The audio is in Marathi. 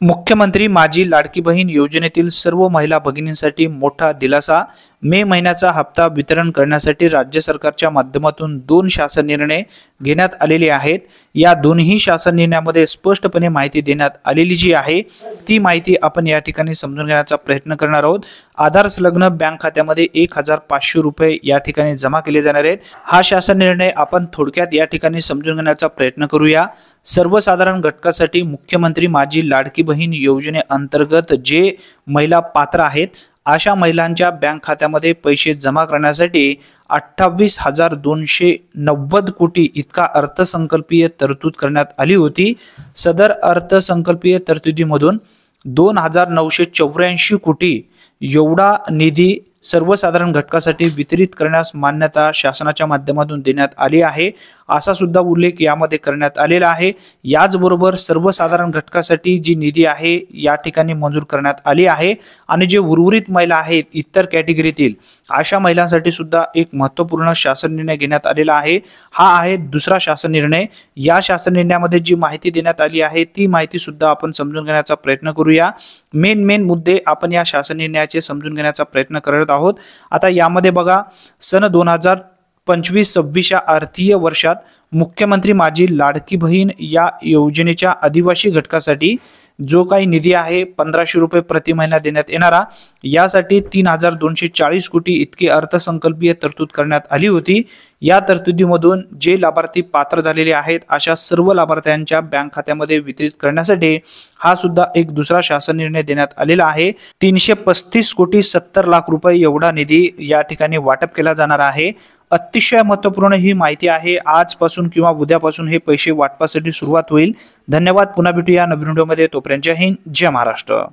मुख्यमंत्री माझी लाडकी बहीण योजनेतील सर्व महिला भगिनींसाठी मोठा दिलासा। मे महिन्याचा हप्ता वितरण करण्यासाठी राज्य सरकारच्या माध्यमातून 2 शासन निर्णय घेण्यात आलेले आहेत। या दोन्ही शासन निर्णयामध्ये स्पष्टपणे माहिती देण्यात आलेली जी आहे ती माहिती आपण या ठिकाणी समजून घेण्याचा प्रयत्न करणार आहोत। आधार संलग्न बँक खात्यामध्ये 1500 रुपये या ठिकाणी जमा केले जाणार आहेत। हा शासन निर्णय आपण थोडक्यात या ठिकाणी समजून घेण्याचा प्रयत्न करूया। सर्वसाधारण घटकासाठी मुख्यमंत्री माझी लाडकी बहीण योजनेअंतर्गत जे महिला पात्र आहेत अशा महिलांच्या बँक खात्यामध्ये पैसे जमा करण्यासाठी 28,290 कोटी इतका अर्थसंकल्पीय तरतूद करण्यात आली होती। सदर अर्थसंकल्पीय तरतुदीमधून 2,984 कोटी एवढा निधी सर्वसाधारण घटकासाठी वितरित करण्यास मान्यता शासनाच्या माध्यमातून देण्यात आली आहे, असा सुद्धा उल्लेख यामध्ये करण्यात आलेला आहे। याचबरोबर सर्वसाधारण घटकासाठी जी निधी आहे या ठिकाणी मंजूर करण्यात आली आहे आणि जे उर्वरित महिला आहेत इतर कॅटेगरीतील अशा महिलांसाठी सुद्धा एक महत्त्वपूर्ण शासन निर्णय घेण्यात आलेला आहे। हा आहे दुसरा शासन निर्णय। या शासन निर्णयामध्ये जी माहिती देण्यात आली आहे ती माहिती सुद्धा आपण समजून घेण्याचा प्रयत्न करूया। मेन मुद्दे आपण या शासन निर्णयाचे समजून घेण्याचा प्रयत्न करत आहोत। आता यामध्ये बघा, सन 2025-26 या आर्थिक वर्षात मुख्यमंत्री माझी लाडकी बहीण या योजनेच्या आदिवासी घटकासाठी जो काही निधी आहे 1500 रुपये प्रति महिना देण्यात येणारा, यासाठी 3,240 कोटी इतकी अर्थसंकल्पीय तरतूद करण्यात आली होती। या तरतुदीमधून जे लाभार्थी पात्र झालेले आहेत अशा सर्व लाभार्थ्यांच्या बँक खात्यामध्ये वितरित करण्यासाठी हा सुद्धा एक दुसरा शासन निर्णय देण्यात आलेला आहे। 335 कोटी 70 लाख रुपये एवढा निधी या ठिकाणी वाटप केला जाणार आहे। अतिशय महत्त्वपूर्ण ही माहिती आहे। आजपासून किंवा उद्यापासून हे पैसे वाटपासाठी सुरुवात होईल। धन्यवाद। पुन्हा भेटूया नवीन व्हिडिओमध्ये। तोपर्यंत जय हिंद, जय महाराष्ट्र।